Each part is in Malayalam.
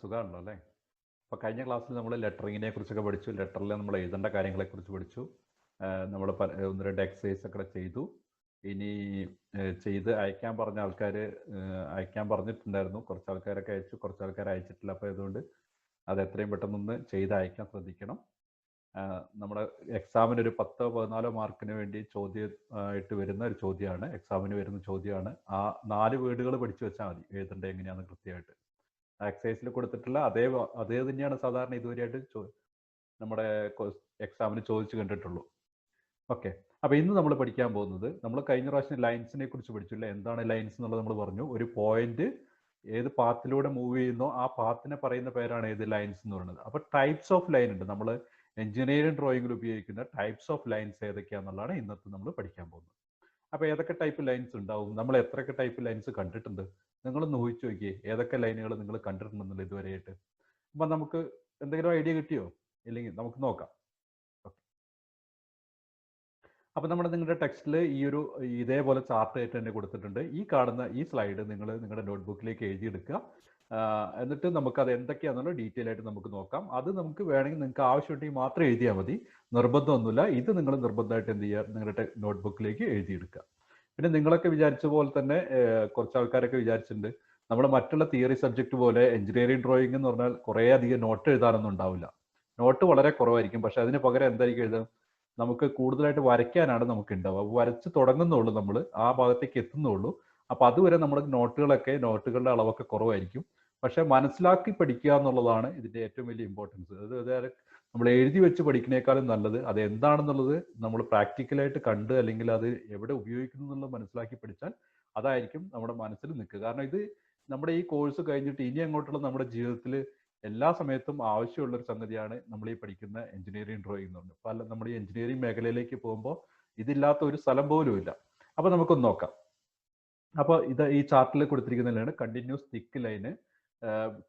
സുഖമാണല്ലോ അല്ലേ? അപ്പോൾ കഴിഞ്ഞ ക്ലാസ്സിൽ നമ്മൾ ലെറ്ററിങ്ങിനെ കുറിച്ചൊക്കെ പഠിച്ചു. ലെറ്ററിൽ നമ്മൾ എഴുതേണ്ട കാര്യങ്ങളെക്കുറിച്ച് പഠിച്ചു. നമ്മൾ ഒന്ന് രണ്ട് എക്സസൈസ് ഒക്കെ ചെയ്തു. ഇനി ചെയ്ത് അയക്കാൻ പറഞ്ഞ ആൾക്കാർ അയക്കാൻ പറഞ്ഞിട്ടുണ്ടായിരുന്നു. കുറച്ച് ആൾക്കാരൊക്കെ അയച്ചു, കുറച്ച് ആൾക്കാർ അയച്ചിട്ടില്ല. അപ്പോൾ അതുകൊണ്ട് അത് എത്രയും പെട്ടെന്നൊന്ന് ചെയ്ത് അയക്കാൻ ശ്രദ്ധിക്കണം. നമ്മുടെ എക്സാമിന് ഒരു 10-14 മാർക്കിന് വേണ്ടി ആയിട്ട് വരുന്ന ഒരു ചോദ്യമാണ്, എക്സാമിന് വരുന്ന ചോദ്യമാണ്. ആ 4 വേർഡുകൾ പഠിച്ചു വെച്ചാൽ മതി, എഴുതേണ്ടത് എങ്ങനെയാണെന്ന് കൃത്യമായിട്ട്. എക്സസൈസിൽ കൊടുത്തിട്ടുള്ള അതേ തന്നെയാണ് സാധാരണ ഇതുവരെയായിട്ട് നമ്മുടെ എക്സാമിന് ചോദിച്ചു കണ്ടിട്ടുള്ളൂ. ഓക്കെ, അപ്പോൾ ഇന്ന് നമ്മൾ പഠിക്കാൻ പോകുന്നത്, നമ്മൾ കഴിഞ്ഞ പ്രാവശ്യം ലൈൻസിനെ കുറിച്ച് പഠിച്ചില്ല. എന്താണ് ലൈൻസ് എന്നുള്ളത് നമ്മൾ പറഞ്ഞു. ഒരു പോയിന്റ് ഏത് പാത്തിലൂടെ മൂവ് ചെയ്യുന്നോ ആ പാത്തിനെ പറയുന്ന പേരാണ് ഏത് ലൈൻസ് എന്ന് പറയുന്നത്. അപ്പോൾ ടൈപ്സ് ഓഫ് ലൈൻ ഉണ്ട്. നമ്മൾ എഞ്ചിനീയറിംഗ് ഡ്രോയിങ്ങിൽ ഉപയോഗിക്കുന്ന ടൈപ്സ് ഓഫ് ലൈൻസ് ഏതൊക്കെയാണെന്നുള്ളതാണ് ഇന്നത്തെ നമ്മൾ പഠിക്കാൻ പോകുന്നത്. അപ്പോൾ ഏതൊക്കെ ടൈപ്പ് ലൈൻസ് ഉണ്ടാവും, നമ്മൾ എത്രയൊക്കെ ടൈപ്പ് ലൈൻസ് കണ്ടിട്ടുണ്ട്, നിങ്ങളൊന്ന് ഊഹിച്ചു നോക്കിയേ ഏതൊക്കെ ലൈനുകൾ നിങ്ങൾ കണ്ടിട്ടുണ്ടെന്നുള്ളത് ഇതുവരെയായിട്ട്. അപ്പം നമുക്ക് എന്തെങ്കിലും ഐഡിയ കിട്ടിയോ? ഇല്ലെങ്കിൽ നമുക്ക് നോക്കാം. അപ്പോൾ നിങ്ങളുടെ ടെക്സ്റ്റിൽ ഇതേപോലെ ചാർട്ട് ആയിട്ട് തന്നെ കൊടുത്തിട്ടുണ്ട്. ഈ കാണുന്ന ഈ സ്ലൈഡ് നിങ്ങൾ നിങ്ങളുടെ നോട്ട്ബുക്കിലേക്ക് എഴുതിയെടുക്കുക. എന്നിട്ട് നമുക്കത് എന്തൊക്കെയാണെന്നുള്ള ഡീറ്റെയിൽ ആയിട്ട് നമുക്ക് നോക്കാം. അത് നമുക്ക് വേണമെങ്കിൽ നിങ്ങൾക്ക് ആവശ്യമുണ്ടെങ്കിൽ മാത്രം എഴുതിയാൽ മതി, നിർബന്ധമൊന്നുമില്ല. ഇത് നിങ്ങൾ നിർബന്ധമായിട്ട് എന്ത് ചെയ്യുക, നിങ്ങളുടെ നോട്ട്ബുക്കിലേക്ക് എഴുതിയെടുക്കുക. പിന്നെ നിങ്ങളൊക്കെ വിചാരിച്ച പോലെ തന്നെ കുറച്ച് ആൾക്കാരൊക്കെ വിചാരിച്ചിട്ടുണ്ട്, നമ്മൾ മറ്റുള്ള തിയറി സബ്ജക്റ്റ് പോലെ എഞ്ചിനീയറിംഗ് ഡ്രോയിങ് എന്ന് പറഞ്ഞാൽ കുറേ അധികം നോട്ട് എഴുതാനൊന്നും ഉണ്ടാവില്ല. നോട്ട് വളരെ കുറവായിരിക്കും. പക്ഷെ അതിന് പകരം എന്തായിരിക്കും എഴുതാം, നമുക്ക് കൂടുതലായിട്ട് വരയ്ക്കാനാണ് നമുക്ക് ഉണ്ടാവുക. അപ്പോൾ വരച്ച് തുടങ്ങുന്നുള്ളൂ, നമ്മൾ ആ ഭാഗത്തേക്ക് എത്തുന്നുള്ളൂ. അപ്പോൾ അതുവരെ നമ്മുടെ നോട്ടുകളുടെ അളവൊക്കെ കുറവായിരിക്കും. പക്ഷെ മനസ്സിലാക്കി പഠിക്കുക എന്നുള്ളതാണ് ഇതിൻ്റെ ഏറ്റവും വലിയ ഇമ്പോർട്ടൻസ്. അതായത് നമ്മൾ എഴുതി വെച്ച് പഠിക്കുന്നേക്കാളും നല്ലത് അത് എന്താണെന്നുള്ളത് നമ്മൾ പ്രാക്ടിക്കലായിട്ട് കണ്ട്, അല്ലെങ്കിൽ അത് എവിടെ ഉപയോഗിക്കുന്നു എന്നുള്ളത് മനസ്സിലാക്കി പഠിച്ചാൽ അതായിരിക്കും നമ്മുടെ മനസ്സിൽ നിൽക്കുക. കാരണം ഇത് നമ്മുടെ ഈ കോഴ്സ് കഴിഞ്ഞിട്ട് ഇനി അങ്ങോട്ടുള്ള നമ്മുടെ ജീവിതത്തിൽ എല്ലാ സമയത്തും ആവശ്യമുള്ളൊരു സംഗതിയാണ് നമ്മൾ ഈ പഠിക്കുന്ന എഞ്ചിനീയറിംഗ് ഡ്രോയിങ് എന്ന് പറഞ്ഞത്. നമ്മൾ ഈ എഞ്ചിനീയറിംഗ് മേഖലയിലേക്ക് പോകുമ്പോൾ ഇതില്ലാത്ത ഒരു സ്ഥലം പോലും ഇല്ല. അപ്പോൾ നമുക്കൊന്ന് നോക്കാം. അപ്പോൾ ഈ ചാർട്ടിൽ കൊടുത്തിരിക്കുന്നതിലാണ് കണ്ടിന്യൂസ് തിക്ക് ലൈന്,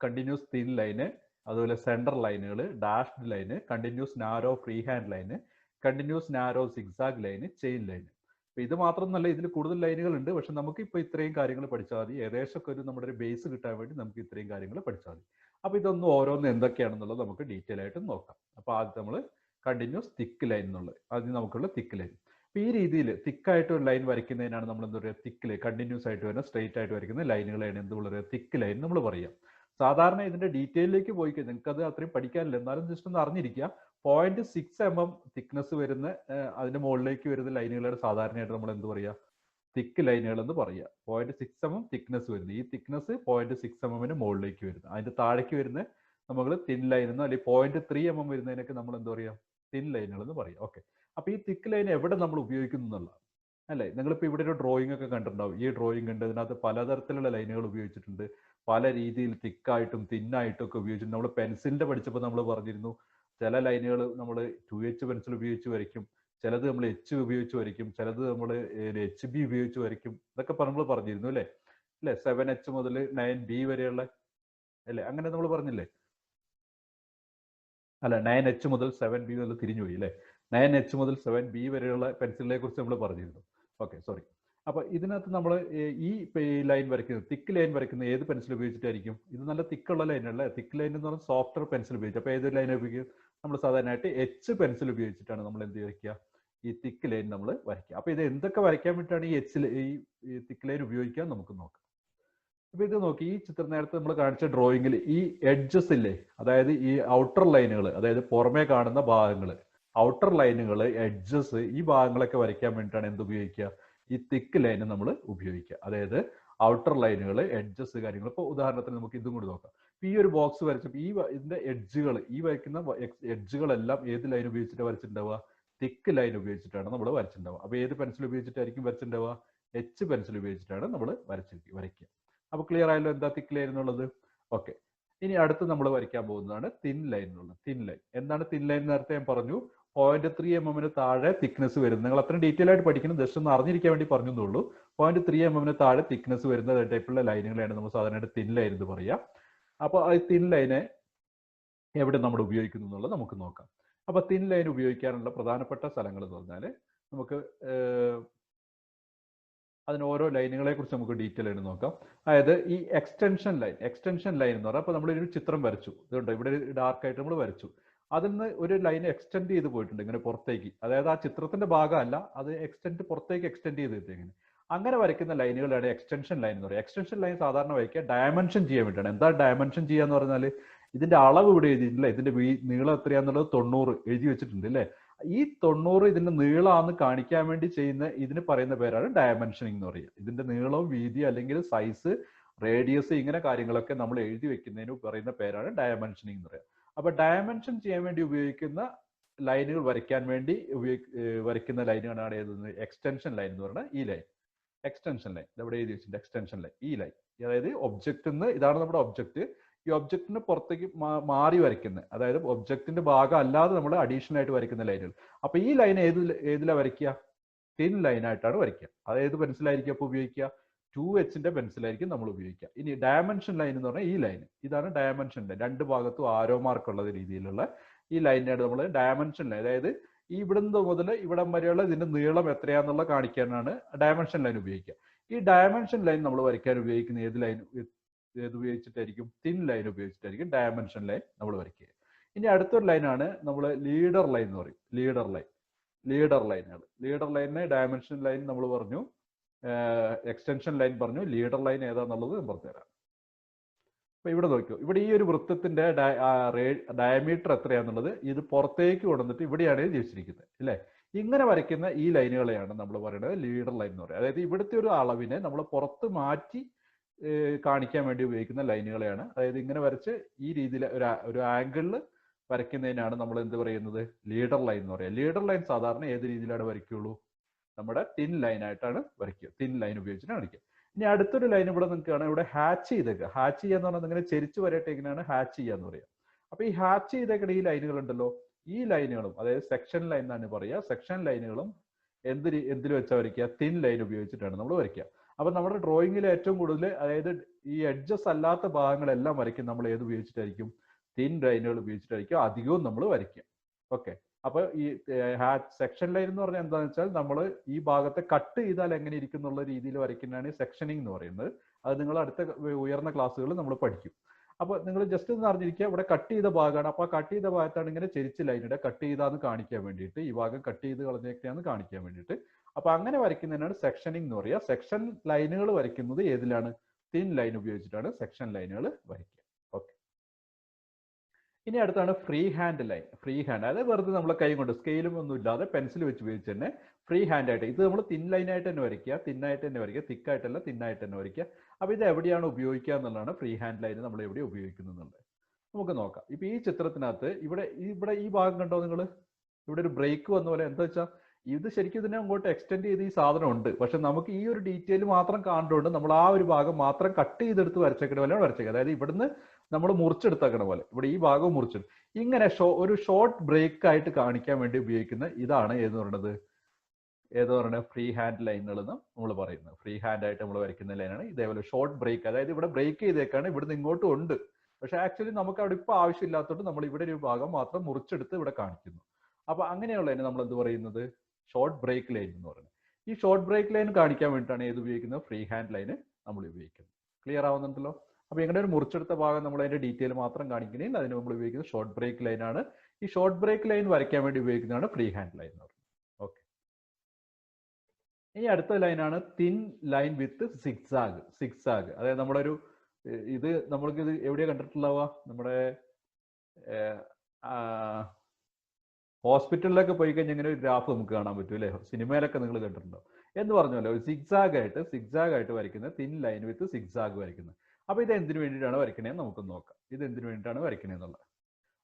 കണ്ടിന്യൂസ് തിൻ ലൈന്, അതുപോലെ സെൻറ്റർ ലൈനുകൾ, dashed line, continuous narrow free hand line, continuous narrow zigzag line, chain line. അപ്പോൾ ഇത് മാത്രമൊന്നല്ല, ഇതിൽ കൂടുതൽ ലൈനുകൾ ഉണ്ട്. പക്ഷെ നമുക്ക് ഇപ്പോൾ ഇത്രയും കാര്യങ്ങൾ പഠിച്ചാൽ മതി. ഏകദേശമൊക്കെ നമ്മുടെ ഒരു ബേസ് കിട്ടാൻ വേണ്ടി നമുക്ക് ഇത്രയും കാര്യങ്ങൾ പഠിച്ചാൽ മതി. അപ്പോൾ ഇതൊന്നും ഓരോന്നും എന്തൊക്കെയാണെന്നുള്ളത് നമുക്ക് ഡീറ്റെയിൽ ആയിട്ട് നോക്കാം. അപ്പോൾ ആദ്യം നമ്മൾ കണ്ടിന്യൂസ് തിക്ക് ലൈൻ എന്നുള്ളത്, ആദ്യം നമുക്കുള്ള തിക്ക് ലൈൻ. അപ്പോൾ ഈ രീതിയിൽ തിക്കായിട്ട് ഒരു ലൈൻ വരയ്ക്കുന്നതിനാണ് നമ്മൾ എന്താ പറയുക, തിക്ക് ലൈൻ, കണ്ടിന്യൂസ് ആയിട്ട് വരുന്ന സ്ട്രെയിറ്റ് ആയിട്ട് വരയ്ക്കുന്ന ലൈനുകളാണ് എന്ത് പറയുക, തിക്ക് ലൈൻ നമ്മൾ പറയാം. സാധാരണ ഇതിന്റെ ഡീറ്റെയിലേക്ക് പോയി കഴിഞ്ഞാൽ നിങ്ങൾക്കത് അത്രയും പഠിക്കാനില്ല, എന്നാലും ജസ്റ്റ് ഒന്ന് അറിഞ്ഞിരിക്കുക. 0.6 mm തിക്നെസ് വരുന്ന അതിന്റെ മുകളിലേക്ക് വരുന്ന ലൈനുകളാണ് സാധാരണയായിട്ട് നമ്മൾ എന്ത് പറയുക, തിക്ക് ലൈനുകൾ എന്ന് പറയുക. 0.6 mm തിക്നെസ് വരുന്നത്, ഈ തിക്നെസ് 0.6 mm മുകളിലേക്ക് വരുന്നത്. അതിന്റെ താഴേക്ക് വരുന്ന നമ്മൾ തിൻ ലൈൻ എന്നോ അല്ലെങ്കിൽ 0.3 mm വരുന്നതിനൊക്കെ നമ്മൾ എന്താ പറയുക, തിൻ ലൈനുകൾ എന്ന് പറയും. ഓക്കെ, അപ്പൊ ഈ തിക്ക് ലൈൻ എവിടെ നമ്മൾ ഉപയോഗിക്കുന്നു എന്നുള്ള അല്ലേ. നിങ്ങളിപ്പോൾ ഇവിടെ ഒരു ഡ്രോയിങ് ഒക്കെ കണ്ടിട്ടുണ്ടാവും. ഈ ഡ്രോയിങ് ഉണ്ട്, ഇതിനകത്ത് പലതരത്തിലുള്ള ലൈനുകൾ ഉപയോഗിച്ചിട്ടുണ്ട്. പല രീതിയിൽ തിക്കായിട്ടും തിന്നായിട്ടും ഒക്കെ ഉപയോഗിച്ചിട്ടുണ്ട്. നമ്മൾ പെൻസിലിന്റെ പഠിച്ചപ്പോൾ നമ്മൾ പറഞ്ഞിരുന്നു, ചില ലൈനുകൾ നമ്മൾ 2H പെൻസിൽ ഉപയോഗിച്ച് വരയ്ക്കും, ചിലത് നമ്മൾ H ഉപയോഗിച്ച് വരയ്ക്കും, ചിലത് നമ്മൾ HB ഉപയോഗിച്ച് വരയ്ക്കും. ഇതൊക്കെ നമ്മൾ പറഞ്ഞിരുന്നു അല്ലേ. 7H മുതൽ 9B വരെയുള്ള അല്ലേ, അങ്ങനെ നമ്മൾ പറഞ്ഞില്ലേ? അല്ല, 9H മുതൽ 7B മുതൽ തിരിഞ്ഞുപോയി അല്ലേ. 9H മുതൽ 7B വരെയുള്ള പെൻസിലിനെ കുറിച്ച് നമ്മൾ പറഞ്ഞിരുന്നു. Okay, sorry. അപ്പോൾ ഇതിനകത്ത് നമ്മൾ ഈ ലൈൻ വരയ്ക്കുന്നത്, തിക്ക് ലൈൻ വരയ്ക്കുന്നത് ഏത് പെൻസിൽ ഉപയോഗിച്ചിട്ടായിരിക്കും? ഇത് നല്ല തിക്കുള്ള ലൈനല്ലേ. തിക്ക് ലൈൻ എന്ന് പറഞ്ഞാൽ സോഫ്റ്റർ പെൻസിൽ ഉപയോഗിച്ച്. അപ്പോൾ ഏത് ലൈൻ ഉപയോഗിക്കും? നമ്മൾ സാധാരണയായിട്ട് H പെൻസിൽ ഉപയോഗിച്ചിട്ടാണ് നമ്മൾ എന്ത് വരയ്ക്കുക, ഈ തിക്ക് ലൈൻ നമ്മൾ വരയ്ക്കുക. അപ്പോൾ ഇത് എന്തൊക്കെ വരയ്ക്കാൻ വേണ്ടിയിട്ടാണ് ഈ തിക്ക് ലൈൻ ഉപയോഗിക്കാൻ നമുക്ക് നോക്കാം. അപ്പോൾ ഇത് നോക്കി, ഈ ചിത്രം നേരത്തെ നമ്മൾ കാണിച്ച ഡ്രോയിങ്ങിൽ ഈ എഡ്ജസ് ഇല്ലേ, അതായത് ഈ ഔട്ടർ ലൈനുകൾ, അതായത് പുറമേ കാണുന്ന ഭാഗങ്ങൾ, ഔട്ടർ ലൈനുകൾ, എഡ്ജസ്, ഈ ഭാഗങ്ങളൊക്കെ വരയ്ക്കാൻ വേണ്ടിയിട്ടാണ് എന്ത് ഉപയോഗിക്കുക, ഈ തിക്ക് ലൈൻ നമ്മൾ ഉപയോഗിക്കുക. അതായത് ഔട്ടർ ലൈനുകൾ, എഡ്ജസ്, കാര്യങ്ങൾ. ഇപ്പോൾ ഉദാഹരണത്തിന് നമുക്ക് ഇതും കൂടി നോക്കാം. ഈ ഒരു ബോക്സ് വരച്ചപ്പോൾ ഇതിന്റെ എഡ്ജുകൾ, ഈ വരയ്ക്കുന്ന എഡ്ജുകളെല്ലാം ഏത് ലൈൻ ഉപയോഗിച്ചിട്ട് വരച്ചിട്ടുണ്ടാവുക, തിക്ക് ലൈൻ ഉപയോഗിച്ചിട്ടാണ് നമ്മൾ വരച്ചിട്ടുണ്ടാവുക. അപ്പോൾ ഏത് പെൻസിൽ ഉപയോഗിച്ചിട്ടായിരിക്കും വരച്ചിട്ടുണ്ടാവുക? H പെൻസിൽ ഉപയോഗിച്ചിട്ടാണ് നമ്മൾ വരയ്ക്കുക. അപ്പോൾ ക്ലിയർ ആയല്ലോ എന്താ തിക്ക് ലൈൻ എന്നുള്ളത്. ഓക്കെ, ഇനി അടുത്ത് നമ്മൾ വരയ്ക്കാൻ പോകുന്നതാണ് തിൻ ലൈൻ എന്നുള്ളത്. തിൻ ലൈൻ എന്താണ്? തിൻ ലൈൻ നേരത്തെ ഞാൻ പറഞ്ഞു, 0.3 mm താഴെ തിക്നെസ് വരുന്നത്. നിങ്ങൾ അത്രയും ഡീറ്റെയിൽ ആയിട്ട് പഠിക്കണം, ജസ്റ്റ് ഒന്ന് അറിഞ്ഞിരിക്കാൻ വേണ്ടി പറഞ്ഞുള്ളൂ. 0.3 mm താഴെ തിക്നെസ് വരുന്ന ടൈപ്പുള്ള ലൈനുകളാണ് നമ്മൾ സാധാരണയായിട്ട് തിൻ ലൈൻ എന്ന് പറയാം. അപ്പോൾ ഈ തിൻ ലൈനെ എവിടെ നമ്മൾ ഉപയോഗിക്കുന്നു എന്നുള്ളത് നമുക്ക് നോക്കാം. അപ്പോൾ തിൻ ലൈൻ ഉപയോഗിക്കാനുള്ള പ്രധാനപ്പെട്ട സ്ഥലങ്ങൾ എന്ന് പറഞ്ഞാൽ നമുക്ക് അതിന് ഓരോ ലൈനുകളെ കുറിച്ച് നമുക്ക് ഡീറ്റെയിൽ ആയിട്ട് നോക്കാം. അതായത് ഈ എക്സ്റ്റൻഷൻ ലൈൻ എന്ന് പറഞ്ഞാൽ അപ്പോൾ നമ്മളൊരു ചിത്രം വരച്ചു, ഇതുണ്ട് ഇവിടെ ഡാർക്ക് ആയിട്ട് നമ്മൾ വരച്ചു, അതിൽ നിന്ന് ഒരു ലൈൻ എക്സ്റ്റെൻഡ് ചെയ്ത് പോയിട്ടുണ്ട് ഇങ്ങനെ പുറത്തേക്ക്, അതായത് ആ ചിത്രത്തിന്റെ ഭാഗമല്ല, അത് പുറത്തേക്ക് എക്സ്റ്റെൻഡ് ചെയ്ത് ഇങ്ങനെ അങ്ങനെ വരയ്ക്കുന്ന ലൈനുകളാണ് എക്സ്റ്റൻഷൻ ലൈൻ എന്ന് പറയുക. എക്സ്റ്റൻഷൻ ലൈൻ സാധാരണ വരയ്ക്കുക ഡയമെൻഷൻ ചെയ്യാൻ വേണ്ടിയിട്ടാണ്. എന്താ ഡയമെൻഷൻ ചെയ്യാന്ന് പറഞ്ഞാൽ ഇതിന്റെ അളവ് ഇവിടെ എഴുതിയിട്ടില്ല, ഇതിന്റെ നീളം എത്രയാന്നുള്ളത് 90 എഴുതി വെച്ചിട്ടുണ്ട് അല്ലേ. ഈ 90 ഇതിന്റെ നീളമാണെന്ന് കാണിക്കാൻ വേണ്ടി ചെയ്യുന്ന ഇതിന് പറയുന്ന പേരാണ് ഡയമെൻഷനിങ് എന്ന് പറയുക. ഇതിന്റെ നീളവും വീതി അല്ലെങ്കിൽ സൈസ്, റേഡിയസ്, ഇങ്ങനെ കാര്യങ്ങളൊക്കെ നമ്മൾ എഴുതി വെക്കുന്നതിന് പറയുന്ന പേരാണ് ഡയമെൻഷനിങ് എന്ന് പറയുക. അപ്പൊ ഡയമെൻഷൻ ചെയ്യാൻ വേണ്ടി ഉപയോഗിക്കുന്ന ലൈനുകൾ വരയ്ക്കാൻ വേണ്ടി വരയ്ക്കുന്ന ലൈനുകളാണ് ഏതെന്ന് എക്സ്റ്റൻഷൻ ലൈൻ എന്ന് പറയുന്നത്. ഈ ലൈൻ എക്സ്റ്റൻഷൻ ലൈൻ ഇവിടെ എഴുതി വെച്ചിട്ടുണ്ട്, എക്സ്റ്റൻഷൻ ലൈൻ ഈ ലൈൻ, അതായത് ഒബ്ജക്റ്റ് ഇതാണ് നമ്മുടെ ഒബ്ജക്റ്റ്, ഈ ഒബ്ജക്റ്റിന് പുറത്തേക്ക് മാറി വരയ്ക്കുന്നത്, അതായത് ഒബ്ജക്റ്റിന്റെ ഭാഗം അല്ലാതെ നമ്മൾ അഡീഷണൽ ആയിട്ട് വരയ്ക്കുന്ന ലൈനുകൾ. അപ്പൊ ഈ ലൈൻ ഏതിലാ വരയ്ക്കുക? തിൻ ലൈൻ ആയിട്ടാണ് വരയ്ക്കുക. അതായത് പെൻസിലായിരിക്കും അപ്പോൾ ഉപയോഗിക്കുക 2Hന്റെ പെൻസിലായിരിക്കും നമ്മൾ ഉപയോഗിക്കുക. ഇനി ഡയമെൻഷൻ ലൈൻ എന്ന് പറഞ്ഞാൽ ഈ ലൈൻ, ഇതാണ് ഡയമെൻഷൻ ലൈൻ, രണ്ട് ഭാഗത്തും ആരോ മാർക്ക് ഉള്ള രീതിയിലുള്ള ഈ ലൈനാണ് നമ്മൾ ഡയമെൻഷൻ ലൈൻ. അതായത് ഈ ഇവിടുന്ന് മുതൽ ഇവിടം വരെയുള്ള ഇതിന്റെ നീളം എത്രയാന്നുള്ള കാണിക്കാനാണ് ഡയമെൻഷൻ ലൈൻ ഉപയോഗിക്കുക. ഈ ഡയമെൻഷൻ ലൈൻ നമ്മൾ വരയ്ക്കാൻ ഉപയോഗിക്കുന്ന ഏത് ഉപയോഗിച്ചിട്ടായിരിക്കും? തിൻ ലൈൻ ഉപയോഗിച്ചിട്ടായിരിക്കും ഡയമെൻഷൻ ലൈൻ നമ്മൾ വരയ്ക്കുക. ഇനി അടുത്തൊരു ലൈനാണ് നമ്മൾ ലീഡർ ലൈൻ എന്ന് പറയും. ലീഡർ ലൈനിനെ ഡയമെൻഷൻ ലൈൻ നമ്മൾ പറഞ്ഞു, എക്സ്റ്റൻഷൻ ലൈൻ പറഞ്ഞു, ലീഡർ ലൈൻ ഏതാന്നുള്ളത് ഞാൻ പറഞ്ഞുതരാം. അപ്പൊ ഇവിടെ നോക്കിയോ, ഇവിടെ ഈ ഒരു വൃത്തത്തിന്റെ ഡയമീറ്റർ എത്രയാന്നുള്ളത് ഇത് പുറത്തേക്ക് കൊണ്ടുവന്നിട്ട് ഇവിടെയാണ് ജീവിച്ചിരിക്കുന്നത് അല്ലേ. ഇങ്ങനെ വരയ്ക്കുന്ന ഈ ലൈനുകളെയാണ് നമ്മൾ പറയുന്നത് ലീഡർ ലൈൻ എന്ന് പറയുന്നത്. അതായത് ഇവിടുത്തെ ഒരു അളവിനെ നമ്മൾ പുറത്ത് മാറ്റി കാണിക്കാൻ വേണ്ടി ഉപയോഗിക്കുന്ന ലൈനുകളെയാണ്, അതായത് ഇങ്ങനെ വരച്ച് ഈ രീതിയിൽ ഒരു ആംഗിളിൽ വരയ്ക്കുന്നതിനാണ് നമ്മൾ എന്ത് പറയുന്നത്? ലീഡർ ലൈൻ എന്ന് പറയുക. ലീഡർ ലൈൻ സാധാരണ ഏത് രീതിയിലാണ് വരയ്ക്കുള്ളൂ? നമ്മുടെ തിൻ ലൈൻ ആയിട്ടാണ് വരയ്ക്കുക, തിൻ ലൈൻ ഉപയോഗിച്ചിട്ടാണ് വരയ്ക്കുക. ഇനി അടുത്തൊരു ലൈൻ ഇവിടെ നിങ്ങൾക്ക് കാണാം, ഇവിടെ ഹാച്ച് ചെയ്തേക്കുക. ഹാച്ച് ചെയ്യാന്ന് പറഞ്ഞാൽ ഇങ്ങനെ ചെരിച്ച് വരട്ടെ, എങ്ങനെയാണ് ഹാച്ച് ചെയ്യാന്ന് പറയുക. അപ്പൊ ഈ ഹാച്ച് ചെയ്തേക്കുന്ന ഈ ലൈനുകൾ ഉണ്ടല്ലോ, ഈ ലൈനുകളും അതായത് സെക്ഷൻ ലൈൻ എന്നാണ് പറയുക. സെക്ഷൻ ലൈനുകളും എന്തിൽ വെച്ചാൽ വരയ്ക്കുക? തിൻ ലൈൻ ഉപയോഗിച്ചിട്ടാണ് നമ്മൾ വരയ്ക്കുക. അപ്പൊ നമ്മുടെ ഡ്രോയിങ്ങിൽ ഏറ്റവും കൂടുതൽ, അതായത് ഈ എഡ്ജസ് അല്ലാത്ത ഭാഗങ്ങളെല്ലാം വരയ്ക്കും നമ്മൾ ഏത് ഉപയോഗിച്ചിട്ടായിരിക്കും? തിൻ ലൈനുകൾ ഉപയോഗിച്ചിട്ടായിരിക്കും അധികവും നമ്മൾ വരയ്ക്കുക. ഓക്കെ, അപ്പൊ ഈ സെക്ഷൻ ലൈൻ എന്ന് പറഞ്ഞാൽ എന്താണെന്ന് വെച്ചാൽ നമ്മൾ ഈ ഭാഗത്തെ കട്ട് ചെയ്താൽ എങ്ങനെ ഇരിക്കും എന്നുള്ള രീതിയിൽ വരയ്ക്കുന്നതാണ് സെക്ഷനിങ് എന്ന് പറയുന്നത്. അത് നിങ്ങൾ അടുത്ത ഉയർന്ന ക്ലാസ്സുകളിൽ നമ്മൾ പഠിക്കും. അപ്പൊ നിങ്ങൾ ജസ്റ്റ് ഒന്ന് അറിഞ്ഞിരിക്കുക, ഇവിടെ കട്ട് ചെയ്ത ഭാഗമാണ്. അപ്പൊ ആ കട്ട് ചെയ്ത ഭാഗത്താണ് ഇങ്ങനെ ചെരിച്ച് ലൈനിടെ കട്ട് ചെയ്താന്ന് കാണിക്കാൻ വേണ്ടിയിട്ട്, ഈ ഭാഗം കട്ട് ചെയ്ത് കളഞ്ഞേക്കാന്ന് കാണിക്കാൻ വേണ്ടിയിട്ട്. അപ്പൊ അങ്ങനെ വരയ്ക്കുന്നതിനാണ് സെക്ഷനിങ് എന്ന് പറയുക. സെക്ഷൻ ലൈനുകൾ വരയ്ക്കുന്നത് ഏതിലാണ്? തിൻ ലൈൻ ഉപയോഗിച്ചിട്ടാണ് സെക്ഷൻ ലൈനുകൾ വരയ്ക്കുക. ഓക്കെ, ഇനി അടുത്താണ് free hand line. Free hand അതായത് വെറുതെ നമ്മളെ കൈ കൊണ്ട് സ്കെയിലും ഒന്നും ഇല്ലാതെ പെൻസിൽ വെച്ച് ഉപയോഗിച്ച് തന്നെ ഫ്രീ ഹാൻഡ് ആയിട്ട്, ഇത് നമ്മൾ തിൻ ലൈനായിട്ട് തന്നെ വരയ്ക്കുക, തിന്നായിട്ട് തന്നെ വരയ്ക്കുക, തിക്കായിട്ടല്ല തിന്നായിട്ട് തന്നെ വരയ്ക്കുക. അപ്പൊ ഇത് എവിടെയാണ് ഉപയോഗിക്കുക എന്നുള്ളതാണ് ഫ്രീ ഹാൻഡ് ലൈൻ നമ്മൾ എവിടെ ഉപയോഗിക്കുന്നുണ്ട് നമുക്ക് നോക്കാം. ഇപ്പൊ ഈ ചിത്രത്തിനകത്ത് ഇവിടെ ഈ ഭാഗം കണ്ടോ നിങ്ങൾ? ഇവിടെ ഒരു ബ്രേക്ക് വന്ന പോലെ. എന്താ വെച്ചാൽ ഇത് ശരിക്കും ഇതിനെ അങ്ങോട്ട് എക്സ്റ്റെൻഡ് ചെയ്ത് ഈ സാധനം ഉണ്ട്, പക്ഷെ നമുക്ക് ഈ ഒരു ഡീറ്റെയിൽ മാത്രം കാണുന്നുണ്ട് നമ്മൾ ആ ഒരു ഭാഗം മാത്രം കട്ട് ചെയ്തെടുത്ത് വരച്ചേക്കുന്ന പോലെയാണ് വരച്ചേക്കുക. അതായത് ഇവിടുന്ന് നമ്മൾ മുറിച്ചെടുത്തേക്കണ പോലെ ഇവിടെ ഈ ഭാഗം മുറിച്ചെടുത്ത് ഇങ്ങനെ ഒരു ഷോർട്ട് ബ്രേക്ക് ആയിട്ട് കാണിക്കാൻ വേണ്ടി ഉപയോഗിക്കുന്ന ഇതാണ് ഏത് പറയുന്നത് ഫ്രീ ഹാൻഡ് ലൈനുകളെന്ന് നമ്മൾ പറയുന്നത്. ഫ്രീ ഹാൻഡ് ആയിട്ട് നമ്മൾ വരയ്ക്കുന്ന ലൈനാണ് ഇതേപോലെ ഷോർട്ട് ബ്രേക്ക്. അതായത് ഇവിടെ ബ്രേക്ക് ചെയ്തേക്കാണ്, ഇവിടുന്ന് ഇങ്ങോട്ടും ഉണ്ട്, പക്ഷെ ആക്ച്വലി നമുക്ക് അവിടെ ഇപ്പൊ ആവശ്യമില്ലാത്തതുകൊണ്ട് നമ്മൾ ഇവിടെ ഒരു ഭാഗം മാത്രം മുറിച്ചെടുത്ത് ഇവിടെ കാണിക്കുന്നു. അപ്പൊ അങ്ങനെയുള്ളതിന് നമ്മൾ എന്ത് പറയുന്നത്? ഷോർട്ട് ബ്രേക്ക് ലൈൻ എന്ന് പറയുന്നത്. ഈ ഷോർട്ട് ബ്രേക്ക് ലൈൻ കാണിക്കാൻ വേണ്ടിയിട്ടാണ് ഏത് ഉപയോഗിക്കുന്നത്? ഫ്രീ ഹാൻഡ് ലൈന് നമ്മൾ ഉപയോഗിക്കുന്നത്. ക്ലിയർ ആവുന്നുണ്ടല്ലോ? അപ്പൊ ഇങ്ങനെ ഒരു മുറിച്ചെടുത്ത ഭാഗം നമ്മൾ അതിന്റെ ഡീറ്റെയിൽ മാത്രം കാണിക്കുന്നതിൽ അതിന് നമ്മൾ ഉപയോഗിക്കുന്നത് ഷോർട്ട് ബ്രേക്ക് ലൈൻ ആണ്. ഈ ഷോർട്ട് ബ്രേക്ക് ലൈൻ വരയ്ക്കാൻ വേണ്ടി ഉപയോഗിക്കുന്നതാണ് ഫ്രീ ഹാൻഡ് ലൈൻ എന്ന് പറയുന്നത്. ഓക്കെ, ഇനി അടുത്ത ലൈനാണ് തിൻ ലൈൻ വിത്ത് സിക്സാഗ്. അതായത് നമ്മുടെ ഒരു ഇത് നമ്മൾക്ക് ഇത് എവിടെയാ കണ്ടിട്ടുള്ളവ? നമ്മുടെ ഹോസ്പിറ്റലിലൊക്കെ പോയി കഴിഞ്ഞാൽ ഇങ്ങനെ ഒരു ഗ്രാഫ് നമുക്ക് കാണാൻ പറ്റും അല്ലേ? സിനിമയിലൊക്കെ നിങ്ങൾ കണ്ടിട്ടുണ്ടോ എന്ന് പറഞ്ഞല്ലോ. സിക്സാഗ് ആയിട്ട് വരയ്ക്കുന്നത്, തിൻ ലൈൻ വിത്ത് സിക്സാഗ് വരയ്ക്കുന്നത്. അപ്പൊ ഇത് എന്തിനു വേണ്ടിയിട്ടാണ് വരയ്ക്കണേന്ന് നമുക്ക് നോക്കാം. ഇത് എന്തിനു വേണ്ടിയിട്ടാണ് വരയ്ക്കണേന്നുള്ളത്.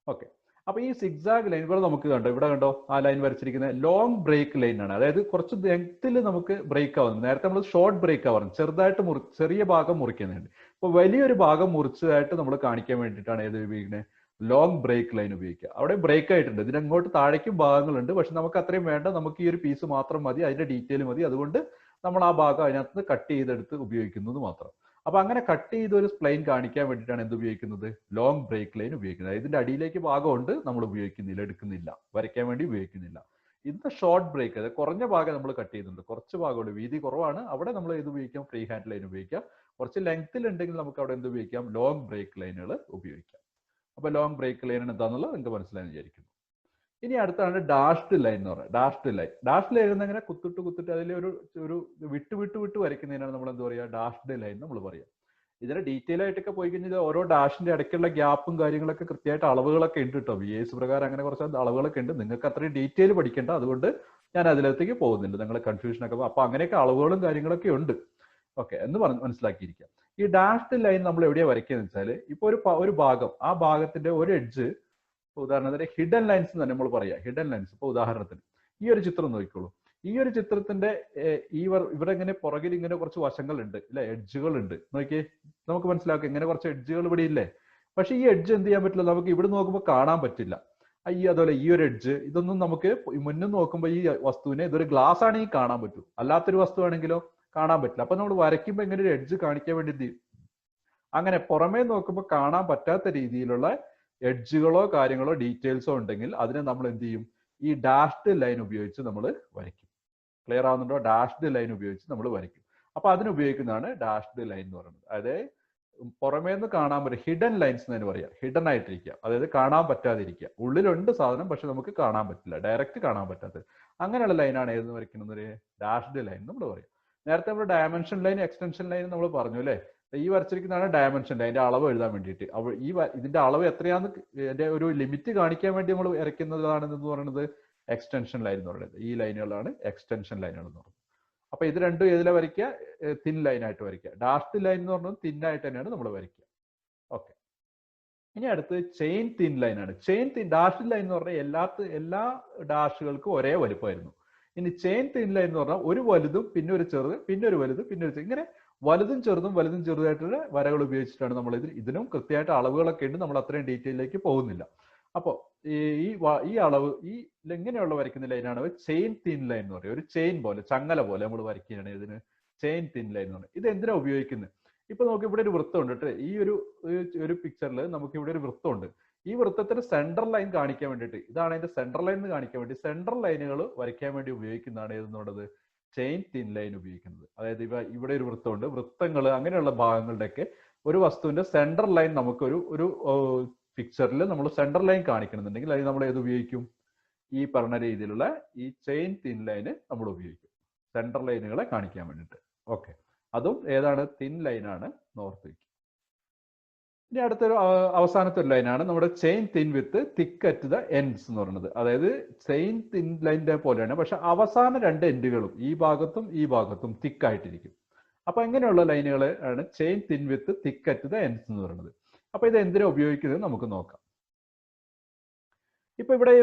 ഓക്കെ, അപ്പൊ ഈ സിക്സാഗ് ലൈൻ ഇവിടെ നമുക്ക് കണ്ടോ, ഇവിടെ കണ്ടോ ആ ലൈൻ വരച്ചിരിക്കുന്നത് ലോങ് ബ്രേക്ക് ലൈൻ ആണ്. അതായത് കുറച്ച് ലെങ്ത്തിൽ നമുക്ക് ബ്രേക്ക് ആവുന്നത്. നേരത്തെ നമ്മൾ ഷോർട്ട് ബ്രേക്ക് ആവുന്നത്, ചെറുതായിട്ട് ചെറിയ ഭാഗം മുറിക്കുന്നുണ്ട്. ഇപ്പൊ വലിയൊരു ഭാഗം മുറിച്ചതായിട്ട് നമ്മൾ കാണിക്കാൻ വേണ്ടിയിട്ടാണ് ഏത് ഉപയോഗിക്കുന്നത്? ലോങ് ബ്രേക്ക് ലൈൻ ഉപയോഗിക്കുക. അവിടെ ബ്രേക്ക് ആയിട്ടുണ്ട്, ഇതിനങ്ങോട്ട് താഴേക്കും ഭാഗങ്ങളുണ്ട്, പക്ഷെ നമുക്ക് അത്രയും വേണ്ട, നമുക്ക് ഈ ഒരു പീസ് മാത്രം മതി, അതിന്റെ ഡീറ്റെയിൽ മതി. അതുകൊണ്ട് നമ്മൾ ആ ഭാഗം അതിനകത്ത് കട്ട് ചെയ്തെടുത്ത് ഉപയോഗിക്കുന്നത് മാത്രം. അപ്പൊ അങ്ങനെ കട്ട് ചെയ്ത ഒരു സ്പ്ലൈൻ കാണിക്കാൻ വേണ്ടിയിട്ടാണ് എന്ത് ഉപയോഗിക്കുന്നത്? ലോങ് ബ്രേക്ക് ലൈൻ ഉപയോഗിക്കുന്നത്. ഇതിന്റെ അടിയിലേക്ക് ഭാഗമുണ്ട്, നമ്മൾ ഉപയോഗിക്കുന്നില്ല, എടുക്കുന്നില്ല, വരയ്ക്കാൻ വേണ്ടി ഉപയോഗിക്കുന്നില്ല. ഇത് ഷോർട്ട് ബ്രേക്ക്, അതായത് കുറഞ്ഞ ഭാഗം നമ്മൾ കട്ട് ചെയ്യുന്നുണ്ട്, കുറച്ച് ഭാഗമുണ്ട്, വീതി കുറവാണ്, അവിടെ നമ്മൾ ഇത് ഉപയോഗിക്കാം, ഫ്രീ ഹാൻഡ് ലൈൻ ഉപയോഗിക്കാം. കുറച്ച് ലെങ്ത്തിൽ ഉണ്ടെങ്കിൽ നമുക്ക് അവിടെ എന്ത് ഉപയോഗിക്കാം, ലോങ് ബ്രേക്ക് ലൈനുകൾ ഉപയോഗിക്കാം. അപ്പൊ ലോങ് ബ്രേക്ക് ലൈൻ എന്താണെന്നുള്ളത് നിങ്ങൾക്ക് മനസ്സിലായി വിചാരിക്കുന്നു. ഇനി അടുത്താണ് ഡാഷ്ഡ് ലൈൻ എന്ന് പറയുന്നത്. ഡാഷ്ഡ് ലൈൻ എങ്ങനെ കുത്തിട്ട് അതിൽ ഒരു വിട്ട് വരയ്ക്കുന്നതിനാണ് നമ്മൾ എന്താ പറയുക, ഡാഷ്ഡ് ലൈൻ നമ്മൾ പറയാം. ഇതിന് ഡീറ്റെയിൽ ആയിട്ടൊക്കെ പോയി കഴിഞ്ഞാൽ ഓരോ ഡാഷിന്റെ ഇടയ്ക്കുള്ള ഗ്യാപ്പും കാര്യങ്ങളൊക്കെ കൃത്യമായിട്ട് അളവുകളൊക്കെ ഉണ്ട് കേട്ടോ. VAS പ്രകാരം അങ്ങനെ കുറച്ച് അളവുകളൊക്കെ ഉണ്ട്. നിങ്ങൾക്ക് അത്രയും ഡീറ്റെയിൽ പഠിക്കേണ്ട, അതുകൊണ്ട് ഞാൻ അതിലേക്ക് പോകുന്നില്ല, നിങ്ങളെ കൺഫ്യൂഷനൊക്കെ. അപ്പൊ അങ്ങനെയൊക്കെ അളവുകളും കാര്യങ്ങളൊക്കെ ഉണ്ട്. ഓക്കെ എന്ന് മനസ്സിലാക്കിയിരിക്കാം. ഈ ഡാഷ്ഡ് ലൈൻ നമ്മൾ എവിടെയാണ് വരയ്ക്കുകയെന്ന് വെച്ചാൽ, ഇപ്പൊ ഒരു ഭാഗം, ആ ഭാഗത്തിന്റെ ഒരു എഡ്ജ്, ഉദാഹരണത്തിന് ഹിഡൻ ലൈൻസ് എന്ന് നമ്മൾ പറയാം. ഹിഡൻ ലൈൻസ്, ഇപ്പൊ ഉദാഹരണത്തിന് ഈ ഒരു ചിത്രം നോക്കിക്കോളൂ. ഈ ഒരു ചിത്രത്തിന്റെ ഇവിടെ ഇങ്ങനെ പുറകിൽ ഇങ്ങനെ കുറച്ച് വശങ്ങളുണ്ട് അല്ലെ, എഡ്ജുകൾ ഉണ്ട്. നോക്കിയേ, നമുക്ക് മനസ്സിലാക്കാം ഇങ്ങനെ കുറച്ച് എഡ്ജുകൾ ഇവിടെ ഇല്ലേ. പക്ഷെ ഈ എഡ്ജ് എന്ത് ചെയ്യാൻ പറ്റില്ല, നമുക്ക് ഇവിടെ നോക്കുമ്പോൾ കാണാൻ പറ്റില്ല. അതുപോലെ ഈ ഒരു എഡ്ജ്, ഇതൊന്നും നമുക്ക് മുന്നിൽ നോക്കുമ്പോൾ ഈ വസ്തുവിനെ ഇതൊരു ഗ്ലാസ് ആണെങ്കിൽ കാണാൻ പറ്റും, അല്ലാത്തൊരു വസ്തു ആണെങ്കിലോ കാണാൻ പറ്റില്ല. അപ്പൊ നമ്മൾ വരയ്ക്കുമ്പോൾ ഇങ്ങനെ ഒരു എഡ്ജ് കാണിക്കാൻ വേണ്ടി അങ്ങനെ പുറമേ നോക്കുമ്പോൾ കാണാൻ പറ്റാത്ത രീതിയിലുള്ള എഡ്ജുകളോ കാര്യങ്ങളോ ഡീറ്റെയിൽസോ ഉണ്ടെങ്കിൽ അതിനെ നമ്മൾ എന്ത് ചെയ്യും, ഈ ഡാഷ്ഡ് ലൈൻ ഉപയോഗിച്ച് നമ്മൾ വരയ്ക്കും. ക്ലിയർ ആവുന്നുണ്ടോ? ഡാഷ്ഡ് ലൈൻ ഉപയോഗിച്ച് നമ്മൾ വരയ്ക്കും. അപ്പൊ അതിന് ഉപയോഗിക്കുന്നതാണ് ഡാഷ്ഡ് ലൈൻ എന്ന് പറയുന്നത്. അതായത് പുറമേ നിന്ന് കാണാൻ പറ്റും, ഹിഡൻ ലൈൻസ് എന്ന് പറയാം. ഹിഡൻ ആയിട്ടിരിക്കുക, അതായത് കാണാൻ പറ്റാതിരിക്കുക. ഉള്ളിലുണ്ട് സാധനം, പക്ഷെ നമുക്ക് കാണാൻ പറ്റില്ല, ഡയറക്റ്റ് കാണാൻ പറ്റാത്തത്. അങ്ങനെയുള്ള ലൈനാണ് ഏതെന്ന് വരയ്ക്കുന്നത്, ഒരു ഡാഷ്ഡ് ലൈൻ നമ്മൾ പറയും. നേരത്തെ നമ്മൾ ഡയമെൻഷൻ ലൈൻ, എക്സ്റ്റൻഷൻ ലൈൻ നമ്മൾ പറഞ്ഞു അല്ലേ. ഈ വരച്ചിരിക്കുന്നതാണ് ഡയമെൻഷൻ ലൈൻ, അതിന്റെ അളവ് എഴുതാൻ വേണ്ടിയിട്ട്. ഇതിന്റെ അളവ് എത്രയാന്ന് ഇതിന്റെ ഒരു ലിമിറ്റ് കാണിക്കാൻ വേണ്ടി നമ്മൾ വരയ്ക്കുന്നതാണ് എന്ന് പറയുന്നത് എക്സ്റ്റൻഷൻ ലൈൻ എന്ന് പറയുന്നത്. ഈ ലൈനുകളാണ് എക്സ്റ്റൻഷൻ ലൈനുകൾ എന്ന് പറയുന്നത്. അപ്പൊ ഇത് രണ്ടും ഏതിലെ വരയ്ക്കുക, തിൻ ലൈൻ ആയിട്ട് വരയ്ക്കുക. ഡാഷ്ഡ് ലൈൻ എന്ന് പറഞ്ഞത് തിൻ ആയിട്ട് തന്നെയാണ് നമ്മൾ വരയ്ക്കുക. ഓക്കെ, ഇനി അടുത്ത് ചെയിൻ തിൻ ലൈൻ ആണ്. ഡാഷ്ഡ് ലൈൻ എന്ന് പറഞ്ഞാൽ എല്ലാ ഡാഷുകൾക്കും ഒരേ വലുപ്പമായിരുന്നു. ഇനി ചെയിൻ തിൻ ലൈൻ എന്ന് പറഞ്ഞാൽ ഒരു വലുതും പിന്നെ ഒരു ചെറുത്, പിന്നെ ഒരു വലുത്, പിന്നെ ഒരു ഇങ്ങനെ വലുതും ചെറുതായിട്ടുള്ള വരകൾ ഉപയോഗിച്ചിട്ടാണ് നമ്മൾ ഇതിനും കൃത്യമായിട്ട് അളവുകളൊക്കെ ഉണ്ട്. നമ്മൾ അത്രയും ഡീറ്റെയിലേക്ക് പോകുന്നില്ല. അപ്പോൾ ഈ അളവ് ഇങ്ങനെയുള്ള വരയ്ക്കുന്ന ലൈനാണ് ചെയിൻ തിൻ ലൈൻ എന്ന് പറയുന്നത്. ഒരു ചെയിൻ പോലെ, ചങ്ങല പോലെ നമ്മൾ വരയ്ക്കുകയാണ് ഇതിന് ചെയിൻ തിൻ ലൈൻ എന്ന് പറയുന്നത്. ഇത് എന്തിനാ ഉപയോഗിക്കുന്നത്? ഇപ്പൊ നമുക്ക് ഇവിടെ ഒരു വൃത്തമുണ്ട് കേട്ടോ. ഈ ഒരു പിക്ചറിൽ നമുക്ക് ഇവിടെ ഒരു വൃത്തമുണ്ട്. ഈ വൃത്തത്തിന് സെൻട്രൽ ലൈൻ കാണിക്കാൻ വേണ്ടിയിട്ട്, ഇതാണ് അതിന്റെ സെൻട്രൽ ലൈൻ എന്ന് കാണിക്കാൻ വേണ്ടി സെൻട്രൽ ലൈനുകൾ വരയ്ക്കാൻ വേണ്ടി ഉപയോഗിക്കുന്നതാണ് ഏതെന്നുള്ളത് ചെയിൻ തിൻ ലൈൻ ഉപയോഗിക്കുന്നത്. അതായത് ഇവിടെ ഒരു വൃത്തമുണ്ട്, വൃത്തങ്ങൾ അങ്ങനെയുള്ള ഭാഗങ്ങളുടെയൊക്കെ ഒരു വസ്തുവിന്റെ സെൻട്രൽ ലൈൻ നമുക്ക് ഒരു പിക്ചറിൽ നമ്മൾ സെൻട്രൽ ലൈൻ കാണിക്കണമെന്നുണ്ടെങ്കിൽ അതിന് നമ്മൾ ഏത് ഉപയോഗിക്കും, ഈ പറഞ്ഞ രീതിയിലുള്ള ഈ ചെയിൻ തിൻ ലൈന് നമ്മൾ ഉപയോഗിക്കും സെൻട്രൽ ലൈനുകളെ കാണിക്കാൻ വേണ്ടിയിട്ട്. ഓക്കെ, അതും ഏതാണ്, തിൻ ലൈനാണ്, നോർത്ത് വയ്ക്കും. ഇനി അടുത്തൊരു അവസാനത്തെ ഒരു ലൈനാണ് നമ്മുടെ chain thin with thick at the ends എന്ന് പറയുന്നത്. അതായത് ചെയിൻ തിൻ ലൈനിന്റെ പോലെയാണ്, പക്ഷെ അവസാന രണ്ട് എൻഡുകളും ഈ ഭാഗത്തും തിക്കായിട്ടിരിക്കും. അപ്പൊ ഇങ്ങനെയുള്ള ലൈനുകൾ ആണ് chain thin with thick at the ends എന്ന് പറയുന്നത്. അപ്പൊ ഇത് എന്തിനാ ഉപയോഗിക്കുന്നത് നമുക്ക് നോക്കാം. ഇപ്പൊ ഇവിടെ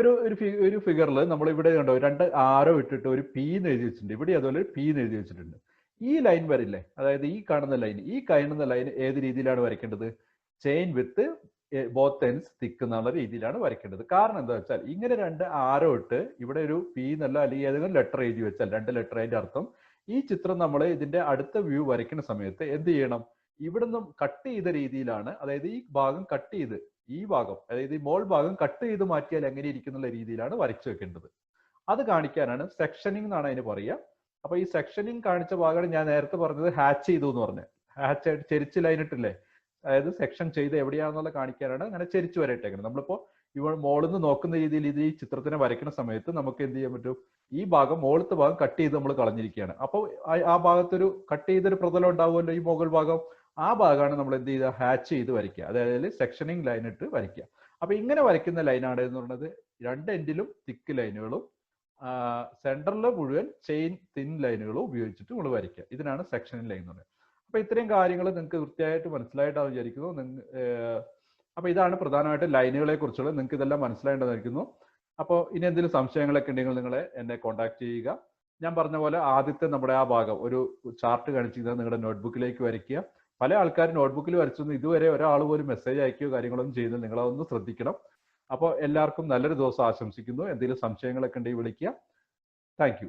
ഒരു ഫിഗറിൽ നമ്മൾ ഇവിടെ കണ്ടോ, രണ്ട് ആരോ ഇട്ടിട്ട് ഒരു പി എന്ന് എഴുതി വെച്ചിട്ടുണ്ട്. ഇവിടെ അതുപോലെ ഒരു പി എന്ന് എഴുതി വെച്ചിട്ടുണ്ട്. ഈ ലൈൻ വരില്ലേ, അതായത് ഈ കാണുന്ന ലൈൻ ഏത് രീതിയിലാണ് വരയ്ക്കേണ്ടത്, ചെയിൻ വിത്ത് ബോത്ത് എൻഡ്സ് തിക്ക് എന്നുള്ള രീതിയിലാണ് വരയ്ക്കേണ്ടത്. കാരണം എന്താ വെച്ചാൽ ഇങ്ങനെ രണ്ട് ആരോ ഇട്ട് ഇവിടെ ഒരു പി എന്നല്ല അല്ലെങ്കിൽ ഏതെങ്കിലും ലെറ്റർ എഴുതി വെച്ചാൽ, രണ്ട് ലെറ്റർ, അതിന്റെ അർത്ഥം ഈ ചിത്രം നമ്മൾ ഇതിന്റെ അടുത്ത വ്യൂ വരയ്ക്കുന്ന സമയത്ത് എന്ത് ചെയ്യണം, ഇവിടുന്ന് കട്ട് ചെയ്ത രീതിയിലാണ്, അതായത് ഈ ഭാഗം കട്ട് ചെയ്ത് ഈ ഭാഗം, അതായത് ഈ മോൾ ഭാഗം കട്ട് ചെയ്ത് മാറ്റിയാൽ എങ്ങനെ ഇരിക്കുന്നുള്ള രീതിയിലാണ് വരച്ചു വെക്കേണ്ടത്. അത് കാണിക്കാനാണ് സെക്ഷനിങ് എന്നാണ് അതിന് പറയുക. അപ്പൊ ഈ സെക്ഷനിങ് കാണിച്ച ഭാഗമാണ് ഞാൻ നേരത്തെ പറഞ്ഞത് ഹാച്ച് ചെയ്തു എന്ന് പറഞ്ഞത്. ഹാച്ച് ആയിട്ട് ചെരിച്ച് ലൈനിട്ടില്ലേ, അതായത് സെക്ഷൻ ചെയ്ത് എവിടെയാണെന്നുള്ള കാണിക്കാനാണ് അങ്ങനെ ചെരിച്ചു വരയിട്ടേക്കുന്നത്. നമ്മളിപ്പോ ഇവിടെ മോളിൽ നിന്ന് നോക്കുന്ന രീതിയിൽ ഇത് ഈ ചിത്രത്തിനെ വരയ്ക്കുന്ന സമയത്ത് നമുക്ക് എന്ത് ചെയ്യാൻ പറ്റും, ഈ ഭാഗം മുകളിലത്തെ ഭാഗം കട്ട് ചെയ്ത് നമ്മൾ കളഞ്ഞിരിക്കുകയാണ്. അപ്പോൾ ആ ഭാഗത്തൊരു കട്ട് ചെയ്തൊരു പ്രതലം ഉണ്ടാവുമല്ലോ, ഈ മുകൾ ഭാഗം, ആ ഭാഗമാണ് നമ്മൾ എന്ത് ചെയ്ത ഹാച്ച് ചെയ്ത് വരയ്ക്കുക, അതായത് സെക്ഷനിങ് ലൈൻ ഇട്ട് വരയ്ക്കുക. അപ്പൊ ഇങ്ങനെ വരയ്ക്കുന്ന ലൈനാണ് എന്ന് പറയുന്നത് രണ്ട് എൻഡിലും തിക്ക് ലൈനുകളും സെന്ററിൽ മുഴുവൻ ചെയിൻ തിൻ ലൈനുകളും ഉപയോഗിച്ചിട്ട് നമ്മൾ വരയ്ക്കുക. ഇതിനാണ് സെക്ഷനിങ് ലൈൻ എന്ന് പറയുന്നത്. അപ്പൊ ഇത്രയും കാര്യങ്ങൾ നിങ്ങൾക്ക് കൃത്യമായിട്ട് മനസ്സിലായിട്ടാണ് വിചാരിക്കുന്നു. അപ്പൊ ഇതാണ് പ്രധാനമായിട്ട് ലൈനുകളെ കുറിച്ചുള്ള, നിങ്ങൾക്ക് ഇതെല്ലാം മനസ്സിലായിട്ടുണ്ടായിരിക്കുന്നു. അപ്പോൾ ഇനി എന്തെങ്കിലും സംശയങ്ങളൊക്കെ ഉണ്ടെങ്കിൽ എന്നെ കോൺടാക്ട് ചെയ്യുക. ഞാൻ പറഞ്ഞ പോലെ ആദ്യത്തെ നമ്മുടെ ആ ഭാഗം ഒരു ചാർട്ട് കാണിച്ചിരുന്നത് നിങ്ങളുടെ നോട്ട്ബുക്കിലേക്ക് വരയ്ക്കുക. പല ആൾക്കാരും നോട്ട്ബുക്കിൽ വരച്ചൊന്നും ഇതുവരെ ഒരാൾ പോലും മെസ്സേജ് അയക്കുകയോ കാര്യങ്ങളൊന്നും ചെയ്യുന്നില്ല. നിങ്ങളതൊന്ന് ശ്രദ്ധിക്കണം. അപ്പോൾ എല്ലാവർക്കും നല്ലൊരു ദിവസം ആശംസിക്കുന്നു. എന്തെങ്കിലും സംശയങ്ങളൊക്കെ ഉണ്ടെങ്കിൽ വിളിക്കുക. Thank you.